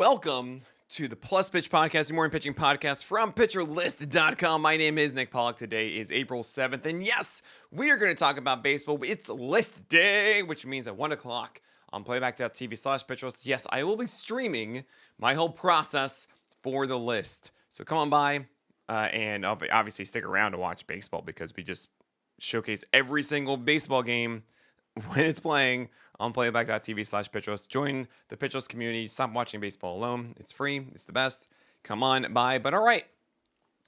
Welcome to the Plus Pitch Podcast, the morning pitching podcast from PitcherList.com. My name is Nick Pollack. Today is April 7th, and yes, we are going to talk about baseball. It's list day, which means at 1 o'clock on playback.tv/PitcherList, yes, I will be streaming my whole process for the list. So come on by and obviously stick around to watch baseball because we just showcase every single baseball game when it's playing on playback.tv/pitcherlist. Join the pitcherlist community. Stop watching baseball alone. It's free. It's the best. Come on by. But all right.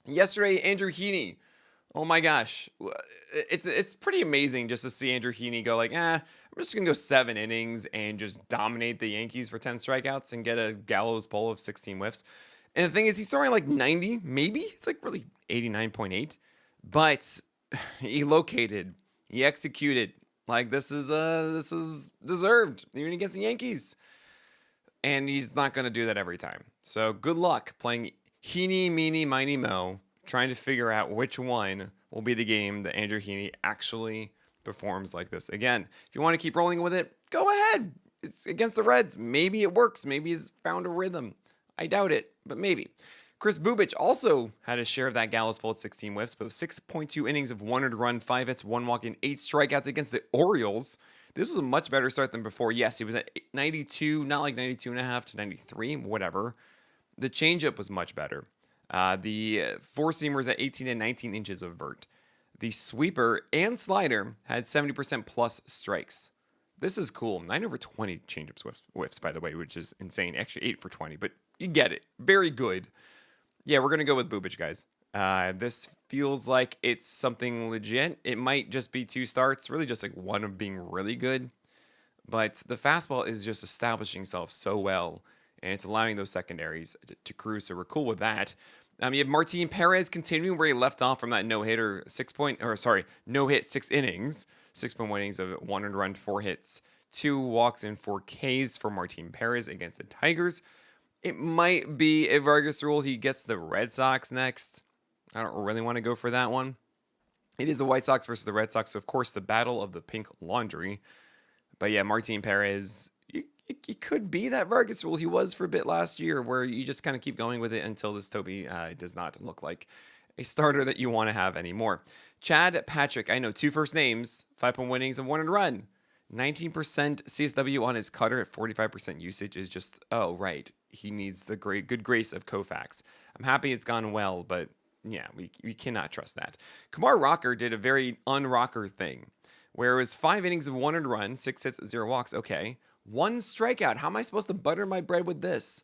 Yesterday, Andrew Heaney. Oh my gosh. It's pretty amazing just to see Andrew Heaney go like, I'm just going to go 7 innings and just dominate the Yankees for 10 strikeouts and get a gallows pull of 16 whiffs. And the thing is, he's throwing like 90, maybe. It's like really 89.8. But he located. He executed. Like, this is deserved, even against the Yankees. And he's not going to do that every time. So good luck playing Heaney, Meeny, Miny, Mo, trying to figure out which one will be the game that Andrew Heaney actually performs like this. Again, if you want to keep rolling with it, go ahead. It's against the Reds. Maybe it works. Maybe he's found a rhythm. I doubt it, but maybe. Chris Bubich also had a share of that gallows pull at 16 whiffs, but 6.2 innings of 1 earned run, 5 hits, 1 walk, and 8 strikeouts against the Orioles. This was a much better start than before. Yes, he was at 92, not like 92.5 to 93, whatever. The changeup was much better. The four-seamers at 18 and 19 inches of vert. The sweeper and slider had 70% plus strikes. This is cool. 9 over 20 changeups whiffs, by the way, which is insane. Actually, 8 for 20, but you get it. Very good. Yeah, we're going to go with Bubich, guys. This feels like it's something legit. It might just be 2 starts, really just like one of being really good. But the fastball is just establishing itself so well, and it's allowing those secondaries to cruise, so we're cool with that. You have Martin Perez continuing where he left off from that no-hit, 6 innings. 6.1 innings of 1 earned run, 4 hits, 2 walks, and 4 Ks for Martin Perez against the Tigers. It might be a Vargas rule. He gets the Red Sox next. I don't really want to go for that one. It is the White Sox versus the Red Sox, so of course the battle of the pink laundry. But yeah, Martin Perez, he could be that Vargas rule he was for a bit last year, where you just kind of keep going with it until this Toby does not look like a starter that you want to have anymore. Chad Patrick, I know 2 first names, 5.1 innings and 1 earned run. 19% CSW on his cutter at 45% usage is just, oh, right. He needs the good grace of Koufax. I'm happy it's gone well, but yeah, we cannot trust that. Kumar Rocker did a very un-rocker thing, where it was 5 innings of 1 earned run, 6 hits, 0 walks. Okay. 1 strikeout. How am I supposed to butter my bread with this?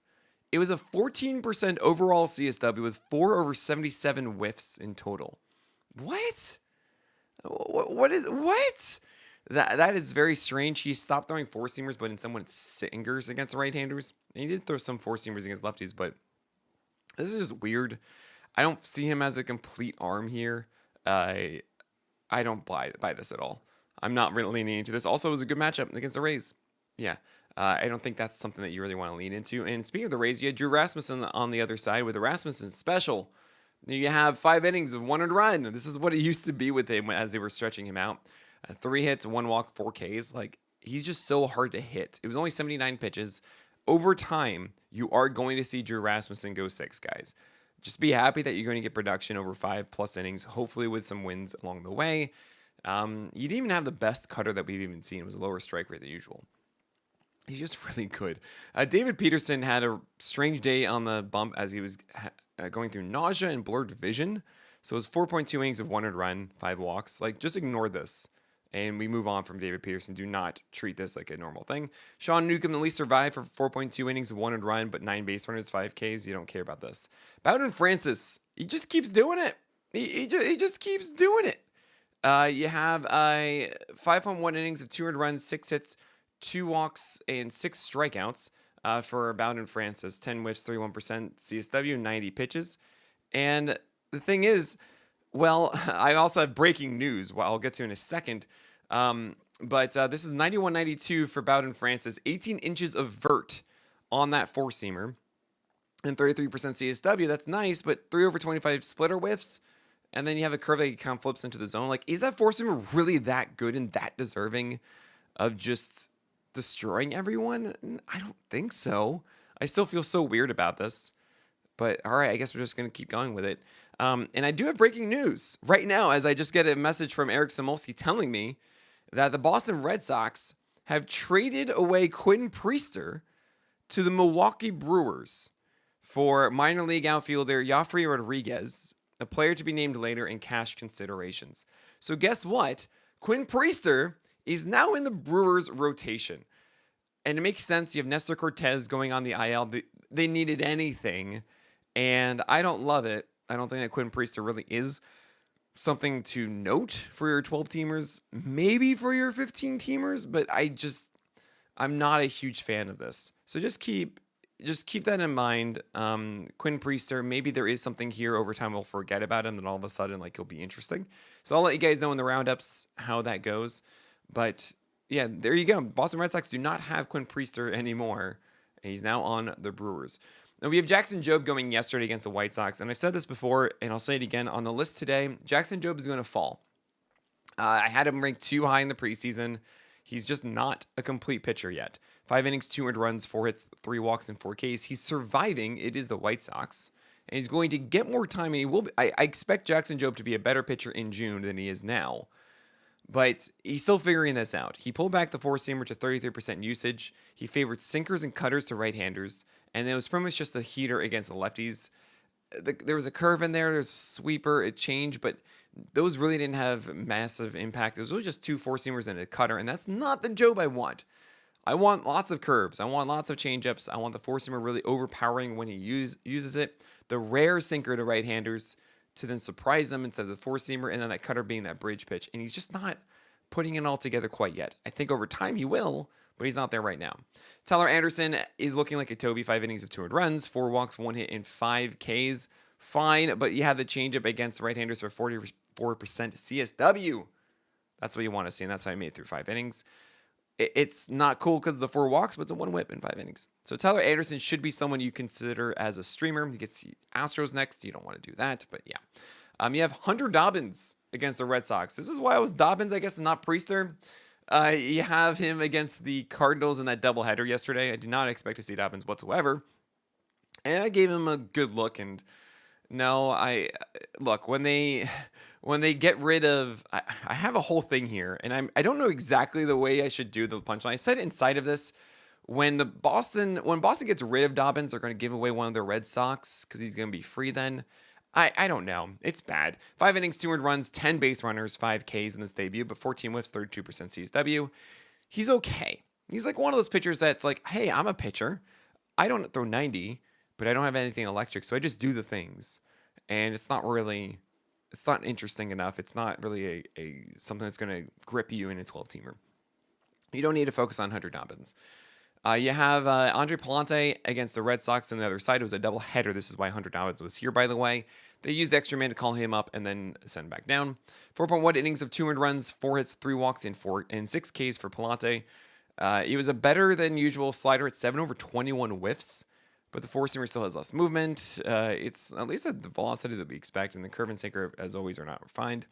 It was a 14% overall CSW with 4 over 77 whiffs in total. What? What? That is very strange. He stopped throwing 4-seamers, but instead went singers against right-handers. And he did throw some 4-seamers against lefties, but this is just weird. I don't see him as a complete arm here. I don't buy this at all. I'm not really leaning into this. Also, it was a good matchup against the Rays. Yeah. I don't think that's something that you really want to lean into. And speaking of the Rays, you had Drew Rasmussen on the other side with the Rasmussen special. You have 5 innings of 1 earned run. This is what it used to be with him as they were stretching him out. 3 hits, 1 walk, 4 Ks. Like, he's just so hard to hit. It was only 79 pitches. Over time, you are going to see Drew Rasmussen go 6, guys. Just be happy that you're going to get production over 5+ innings, hopefully with some wins along the way. You didn't even have the best cutter that we've even seen. It was a lower strike rate than usual. He's just really good. David Peterson had a strange day on the bump as he was going through nausea and blurred vision. So it was 4.2 innings of 1 earned run, 5 walks. Like, just ignore this. And we move on from David Peterson. Do not treat this like a normal thing. Sean Newcomb at least survived for 4.2 innings of 1 earned run, but 9 base runners, 5 Ks. You don't care about this. Bowden Francis, he just keeps doing it. He just keeps doing it. You have 5.1 innings of 2 earned runs, 6 hits, 2 walks, and 6 strikeouts for Bowden Francis. 10 whiffs, 31% CSW, 90 pitches. And the thing is, well, I also have breaking news, I'll get to in a second. But this is 91-92 for Bowden Francis. 18 inches of vert on that 4-seamer. And 33% CSW. That's nice, but 3 over 25 splitter whiffs. And then you have a curve that kind of flips into the zone. Like, is that 4-seamer really that good and that deserving of just destroying everyone? I don't think so. I still feel so weird about this. But all right, I guess we're just going to keep going with it. And I do have breaking news right now, as I just get a message from Eric Samolsky telling me that the Boston Red Sox have traded away Quinn Priester to the Milwaukee Brewers for minor league outfielder Joffrey Rodriguez, a player to be named later, in cash considerations. So guess what? Quinn Priester is now in the Brewers rotation. And it makes sense. You have Nestor Cortez going on the IL. They needed anything. And I don't love it. I don't think that Quinn Priester really is something to note for your 12-teamers. Maybe for your 15-teamers. But I'm not a huge fan of this. So just keep that in mind. Quinn Priester, maybe there is something here over time. We'll forget about him, and all of a sudden, he'll be interesting. So I'll let you guys know in the roundups how that goes. But yeah, there you go. Boston Red Sox do not have Quinn Priester anymore. He's now on the Brewers. Now we have Jackson Jobe going yesterday against the White Sox, and I've said this before, and I'll say it again on the list today. Jackson Jobe is going to fall. I had him ranked too high in the preseason. He's just not a complete pitcher yet. 5 innings, 2 earned runs, 4 hits, 3 walks, and 4 Ks. He's surviving. It is the White Sox. And he's going to get more time, and he will be. I expect Jackson Jobe to be a better pitcher in June than he is now. But he's still figuring this out. He pulled back the four-seamer to 33% usage. He favored sinkers and cutters to right-handers. And it was pretty much just a heater against the lefties. There was a curve in there. There's a sweeper. It changed, but those really didn't have massive impact. It was really just 2 four-seamers and a cutter, and that's not the Jobe I want. I want lots of curves. I want lots of changeups. I want the four-seamer really overpowering when he uses it. The rare sinker to right-handers to then surprise them instead of the four-seamer, and then that cutter being that bridge pitch. And he's just not putting it all together quite yet. I think over time he will, but he's not there right now. Tyler Anderson is looking like a Toby. 5 innings of 2 earned runs, 4 walks, 1 hit, and 5 Ks. Fine, but you have the changeup against right-handers for 44% CSW. That's what you want to see, and that's how he made it through 5 innings. It's not cool because of the 4 walks, but it's a 1 whip in 5 innings. So Tyler Anderson should be someone you consider as a streamer. He gets the Astros next. You don't want to do that, but yeah. You have Hunter Dobbins against the Red Sox. This is why I was Dobbins, I guess, and not Priester. You have him against the Cardinals in that doubleheader yesterday. I did not expect to see Dobbins whatsoever. And I gave him a good look. And no, look, when they get rid of, I have a whole thing here, and I don't know exactly the way I should do the punchline. I said inside of this, when Boston gets rid of Dobbins, they're going to give away one of their Red Sox because he's going to be free then. I don't know. It's bad. 5 innings, 2 earned runs, 10 base runners, 5 Ks in this debut, but 14 whiffs, 32% CSW. He's okay. He's like one of those pitchers that's like, hey, I'm a pitcher. I don't throw 90, but I don't have anything electric, so I just do the things. And it's not interesting enough. It's not really a something that's going to grip you in a 12-teamer. You don't need to focus on Hunter Dobbins. You have Andre Pollack against the Red Sox on the other side. It was a double header. This is why Hunter Dobbins was here, by the way. They used the extra man to call him up and then send him back down. 4.1 innings of 2 earned runs, 4 hits, 3 walks, and 6 Ks for Pollack. It was a better than usual slider at 7 over 21 whiffs, but the four-seamer still has less movement. It's at least at the velocity that we expect, and the curve and sinker, as always, are not refined.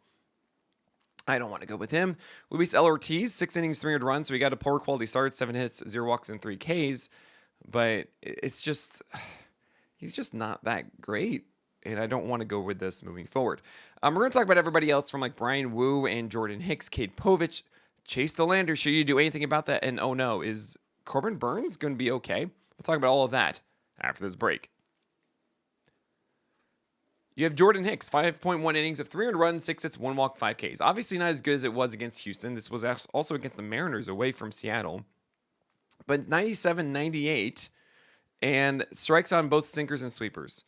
I don't want to go with him. Luis L. Ortiz, 6 innings, 3 earned runs. So he got a poor quality start, 7 hits, 0 walks, and 3 Ks. But he's just not that great. And I don't want to go with this moving forward. We're going to talk about everybody else from like Brian Wu and Jordan Hicks, Cade Povich, Chase DeLander. Should you do anything about that? And oh no, is Corbin Burns going to be okay? We'll talk about all of that after this break. You have Jordan Hicks, 5.1 innings of 3 earned runs, 6 hits, 1 walk, 5 Ks. Obviously not as good as it was against Houston. This was also against the Mariners away from Seattle. But 97-98, and strikes on both sinkers and sweepers.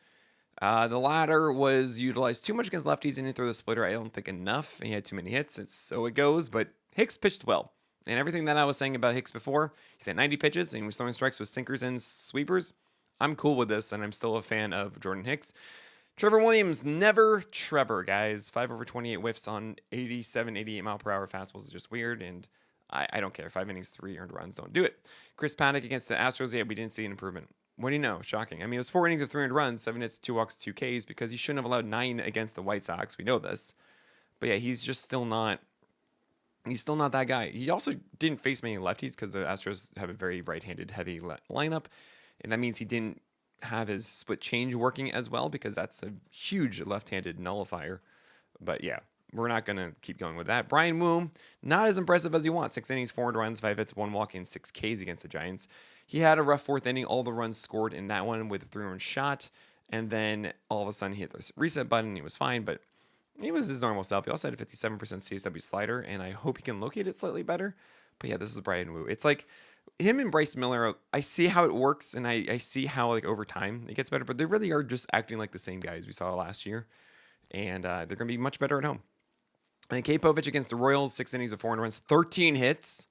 The latter was utilized too much against lefties and didn't throw the splitter. I don't think enough. He had too many hits, and so it goes. But Hicks pitched well. And everything that I was saying about Hicks before, he's at 90 pitches, and he was throwing strikes with sinkers and sweepers. I'm cool with this, and I'm still a fan of Jordan Hicks. Trevor Williams, never Trevor, guys. 5 over 28 whiffs on 87, 88 mile per hour fastballs is just weird, and I don't care. 5 innings, 3 earned runs, don't do it. Chris Paddock against the Astros, yeah, we didn't see an improvement. What do you know? Shocking. I mean, it was 4 innings of 3 earned runs, 7 hits, 2 walks, 2 Ks, because he shouldn't have allowed 9 against the White Sox. We know this. But yeah, he's still not that guy. He also didn't face many lefties because the Astros have a very right-handed heavy lineup. And that means he didn't have his split change working as well because that's a huge left-handed nullifier. But yeah, we're not going to keep going with that. Brian Woom, not as impressive as you want. 6 innings, 4 runs, 5 hits, 1 walk, and 6 Ks against the Giants. He had a rough 4th inning. All the runs scored in that one with a 3-run shot. And then all of a sudden he hit the reset button. He was fine, but he was his normal self. He also had a 57% CSW slider, and I hope he can locate it slightly better. But yeah, this is Brian Woo. It's like him and Bryce Miller, I see how it works, and I see how like over time it gets better, but they really are just acting like the same guys we saw last year. And they're going to be much better at home. And Povich against the Royals, 6 innings of 4 runs, 13 hits.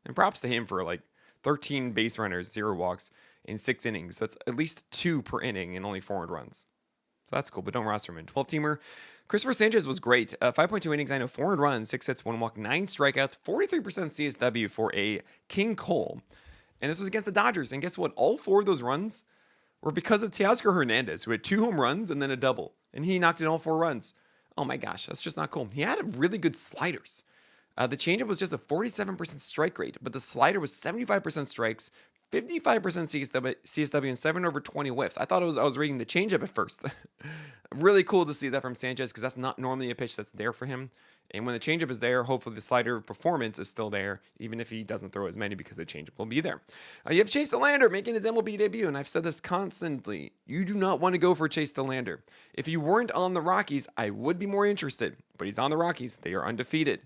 And props to him for like 13 base runners, 0 walks in 6 innings. So it's at least 2 per inning and only 4 runs. So that's cool, but don't roster him in. 12-teamer. Christopher Sanchez was great. 5.2 innings, 4 runs, 6 hits, 1 walk, 9 strikeouts, 43% CSW for a King Cole. And this was against the Dodgers. And guess what? All 4 of those runs were because of Teoscar Hernandez, who had 2 home runs and then a double. And he knocked in all 4 runs. Oh my gosh, that's just not cool. He had really good sliders. The changeup was just a 47% strike rate, but the slider was 75% strikes, 55% CSW, and 7 over 20 whiffs. I thought I was reading the changeup at first. Really cool to see that from Sanchez because that's not normally a pitch that's there for him. And when the changeup is there, hopefully the slider performance is still there, even if he doesn't throw as many because the changeup will be there. You have Chase DeLander making his MLB debut, and I've said this constantly. You do not want to go for Chase DeLander. If you weren't on the Rockies, I would be more interested. But he's on the Rockies. They are undefeated.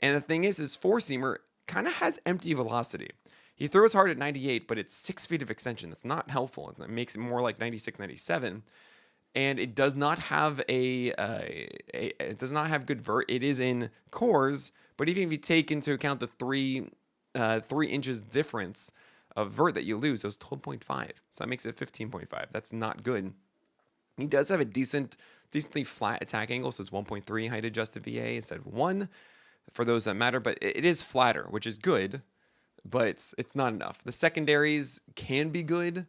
And the thing is, his 4-seamer kind of has empty velocity. He throws hard at 98, but it's 6 feet of extension. That's not helpful. It makes it more like 96, 97. And it does not have it does not have good vert. It is in cores, but even if you take into account the 3 inches difference of vert that you lose, it was 12.5. So that makes it 15.5. That's not good. He does have a decently flat attack angle, so it's 1.3 height adjusted VA instead of 1 for those that matter, but it is flatter, which is good, but it's not enough. The secondaries can be good,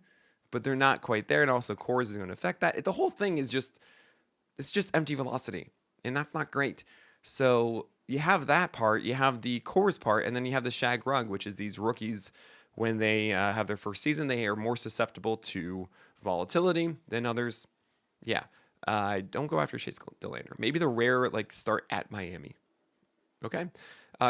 but they're not quite there. And also cores is going to affect that. The whole thing is just empty velocity, and that's not great. So you have that part, you have the cores part, and then you have the shag rug, which is these rookies when they have their first season, they are more susceptible to volatility than others. Yeah, don't go after Chase DeLander. Maybe the rare start at Miami. Okay.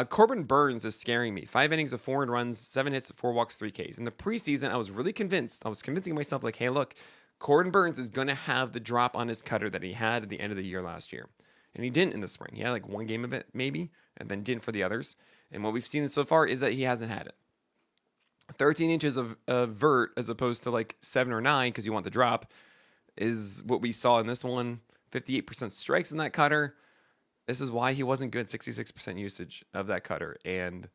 Corbin Burns is scaring me. 5 innings of 4 runs, 7 hits, 4 walks, 3 Ks. In the preseason, I was really convinced. I was convincing myself hey, look, Corbin Burns is going to have the drop on his cutter that he had at the end of the year last year. And he didn't in the spring. He had 1 game of it, maybe, and then didn't for the others. And what we've seen so far is that he hasn't had it. 13 inches of vert as opposed to 7 or 9 because you want the drop is what we saw in this one. 58% strikes in that cutter. This is why he wasn't good, 66% usage of that cutter. And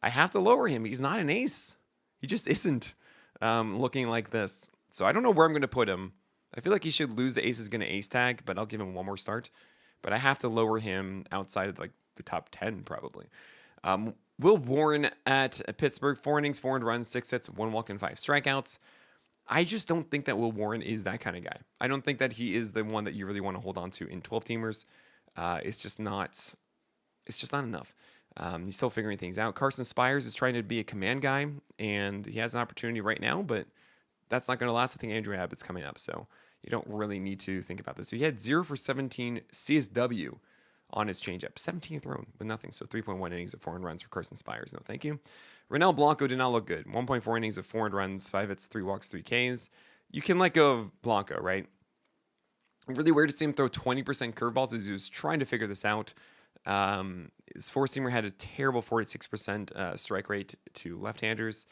I have to lower him. He's not an ace. He just isn't looking like this. So I don't know where I'm going to put him. I feel like he should lose the ace is going to ace tag, but I'll give him 1 more start. But I have to lower him outside of the top 10 probably. Will Warren at Pittsburgh, 4 innings, 4 runs, 6 hits, 1 walk, and 5 strikeouts. I just don't think that Will Warren is that kind of guy. I don't think that he is the one that you really want to hold on to in 12-teamers. It's just not enough. He's still figuring things out. Carson Spires is trying to be a command guy, and he has an opportunity right now, but that's not going to last. I think Andrew Abbott's coming up, so you don't really need to think about this. So he had 0 for 17 CSW on his changeup, 17 thrown with nothing. So 3.1 innings of 4 runs for Carson Spires. No, thank you. Ronel Blanco did not look good. 1.4 innings of 4 runs, 5 hits, 3 walks, 3 Ks. You can let go of Blanco, right? Really weird to see him throw 20% curveballs as he was trying to figure this out. His 4-seamer had a terrible 46% strike rate to left-handers.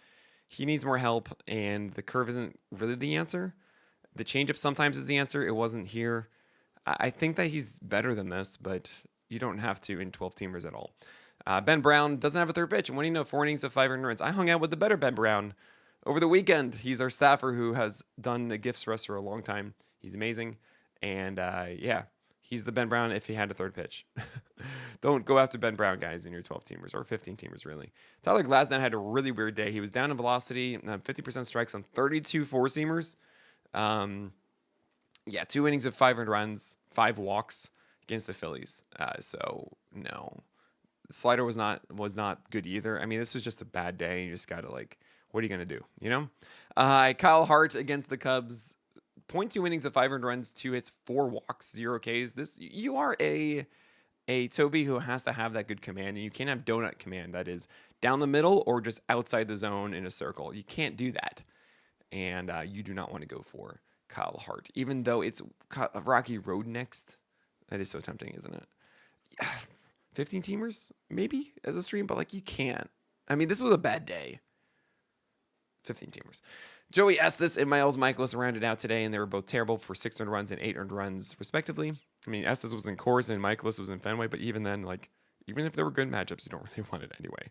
He needs more help, and the curve isn't really the answer. The changeup sometimes is the answer. It wasn't here. I think that he's better than this, but you don't have to in 12-teamers at all. Ben Brown doesn't have a third pitch, and what do you know? 4 innings of 5 earned runs. I hung out with the better Ben Brown over the weekend. He's our staffer who has done gifts for us for a long time. He's amazing. And yeah, he's the Ben Brown if he had a third pitch. Don't go after Ben Brown, guys, in your 12-teamers or 15-teamers, really. Tyler Glasnow had a really weird day. He was down in velocity, 50% strikes on 32 4-seamers. Yeah, 2 innings of 5 earned runs, 5 walks against the Phillies. So no, the slider was not good either. I mean, this was just a bad day. You just gotta What are you going to do? You know? Kyle Hart against the Cubs. 0.2 innings of 5 earned runs, 2 hits, 4 walks, 0 Ks. You are a Toby who has to have that good command, and you can't have donut command. That is down the middle or just outside the zone in a circle. You can't do that, and you do not want to go for Kyle Hart, even though it's Rocky Road next. That is so tempting, isn't it? 15 teamers maybe as a stream, but like you can't. I mean, this was a bad day. 15 teamers. Joey Estes and Miles Michaelis rounded out today, and they were both terrible for 6 earned runs and 8 earned runs, respectively. I mean, Estes was in Coors and Michaelis was in Fenway, but even then, like, even if there were good matchups, you don't really want it anyway.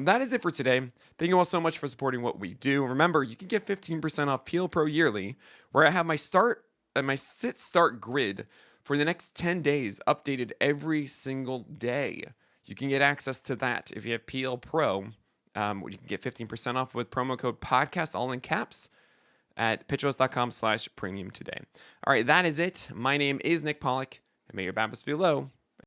That is it for today. Thank you all so much for supporting what we do. Remember, you can get 15% off Peel Pro yearly, where I have my sit start grid for the next 10 days updated every single day. You can get access to that if you have PL Pro. You can get 15% off with promo code podcast, all in caps, at pitchos.com/premium today. All right, that is it. My name is Nick Pollack, and may your BABIPs be low